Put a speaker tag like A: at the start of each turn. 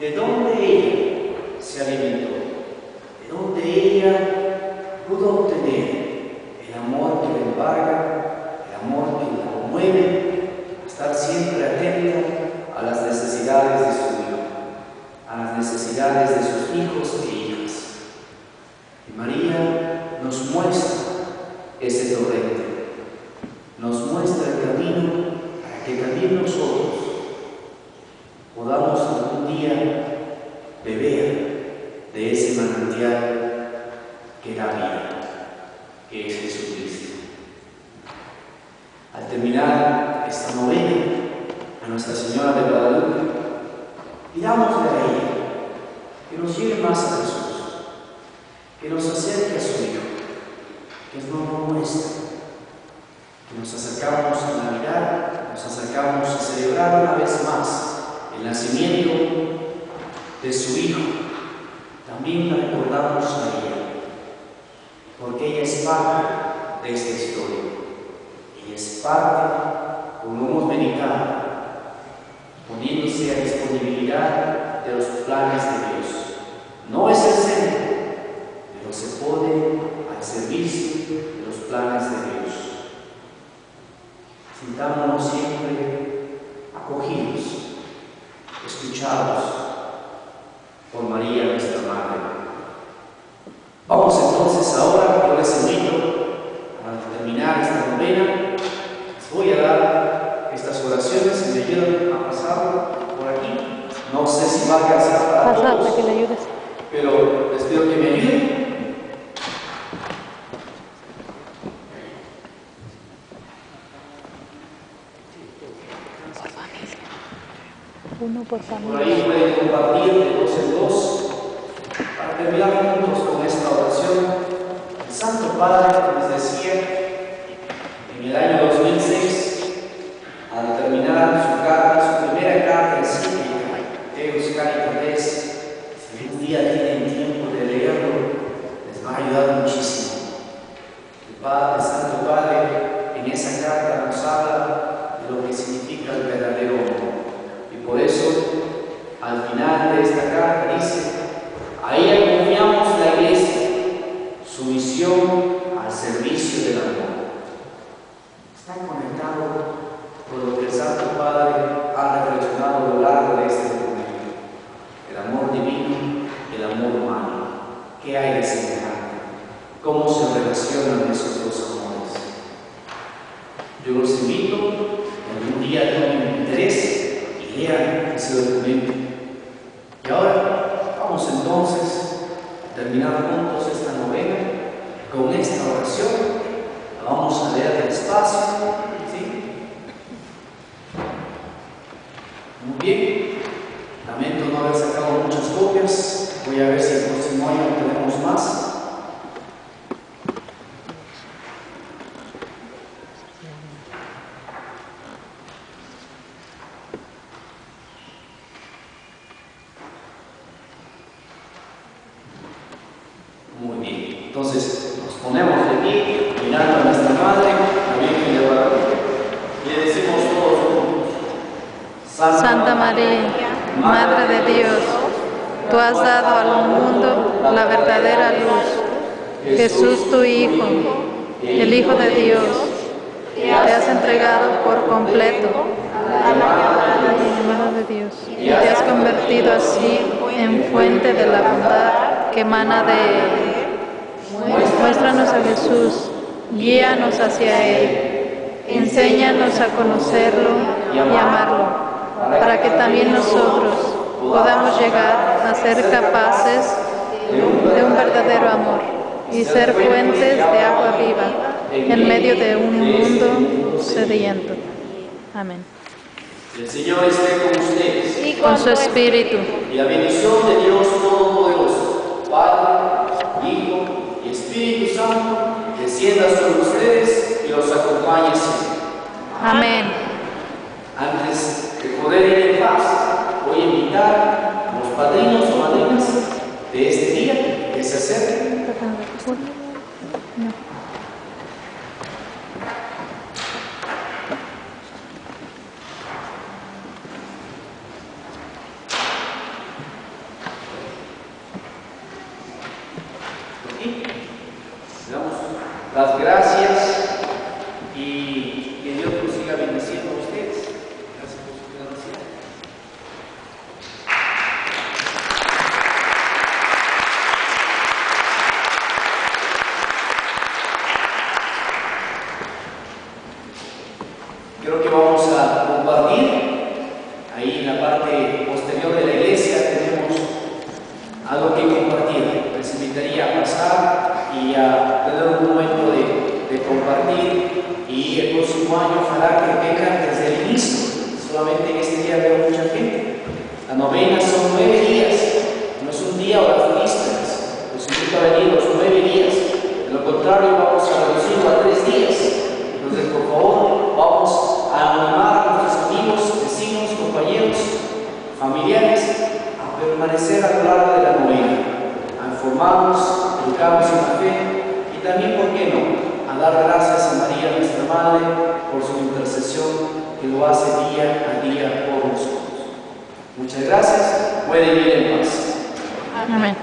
A: de dónde ella se alimentó, de dónde ella pudo obtener el amor que la embarga, el amor que la mueve a estar siempre atenta a las necesidades de su hijo, a las necesidades de sus hijos e hijas. Y María nos muestra ese torrente, nos muestra el camino para que también nosotros podamos algún día beber de ese manantial que da vida, que es Jesucristo. Al terminar esta novena a Nuestra Señora de Guadalupe, pidámosle a ella que nos lleve más a Jesús, que nos acerque a su Hijo, que nos lo muestre, que nos acercamos a Navidad, nos acercamos a celebrar una vez más el nacimiento de su Hijo. También la recordamos a ella, porque ella es parte de esta historia. Ella es parte, como hemos meditado, poniéndose a disponibilidad de los planes de Dios. No es el centro, pero se pone al servicio de los planes de Dios. Sintámonos siempre acogidos, escuchados por María, nuestra Madre. Vamos entonces ahora, yo les invito a terminar esta novena. Les voy a dar estas oraciones, si me ayudan a pasar por aquí. No sé si va a alcanzar para todos,
B: para que le ayudes.
A: pero les pido que me ayuden.
B: Uno por
A: Por
B: familia.
A: ahí pueden compartir de dos en dos para terminar juntos con esta oración. El Santo Padre nos decía en el año 2006, al terminar su primera carta encíclica, Deus Caritatis, si un día tienen tiempo de leerlo, les va a ayudar muchísimo. El Santo Padre en esa carta nos habla de lo que significa el verdadero amor. Por eso, al final de esta carta dice: a ella confiamos la Iglesia, su misión al servicio del amor. Está conectado con lo que el Santo Padre ha reflexionado a lo largo de este documento. El amor divino, el amor humano. ¿Qué hay de semejante? ¿Cómo se relacionan esos dos amores? Yo los invito a algún día tomen interés y lean ese documento. Y ahora vamos entonces a terminar juntos esta novena con esta oración. La vamos a leer despacio, ¿sí? Muy bien. Lamento no haber sacado muchas copias. Voy a ver si el próximo año tenemos más. Entonces nos ponemos de pie, mirando a nuestra Madre, la Virgen de Guadalupe, y le decimos todos juntos:
B: Santa María, Madre de Dios, tú has dado al mundo la verdadera luz. Jesús, tu Hijo, el Hijo de Dios, te has entregado por completo a la mano de Dios y te has convertido así en fuente de la bondad que emana de Él. Muéstranos a Jesús, guíanos hacia Él, enséñanos a conocerlo y amarlo, para que también nosotros podamos llegar a ser capaces de un verdadero amor y ser fuentes de agua viva en medio de un mundo sediento. Amén.
A: El Señor esté con ustedes.
B: Y con su espíritu.
A: Y la bendición de Dios Todopoderoso, Padre, Hijo y Espíritu Santo, descienda sobre ustedes y los acompañe siempre.
B: Amén.
A: Antes de poder ir en paz, voy a invitar a los padrinos o madrinas de este día que se acerquen.
B: No.
A: Dad gracias y que Dios los siga bendiciendo a ustedes. Gracias por su generosidad. Creo que vamos a compartir. Ahí en la parte posterior de la iglesia tenemos algo que compartir. Les invitaría a pasar y a tener un momento de compartir. Y el próximo año ojalá que vengan desde el inicio. Solamente en este día veo mucha gente. La novena son 9 días. No es un día o las vísperas. Los invito a venir los 9 días. De lo contrario vamos a reducirlo a 3 días. Entonces por favor vamos a animar a nuestros amigos, vecinos, compañeros, familiares a permanecer a lo largo de la novena, a informarnos, educarnos en la fe y también, ¿por qué no?, a dar gracias a María, nuestra Madre, por su intercesión que lo hace día a día por nosotros. Muchas gracias, pueden ir en paz.
B: Amén.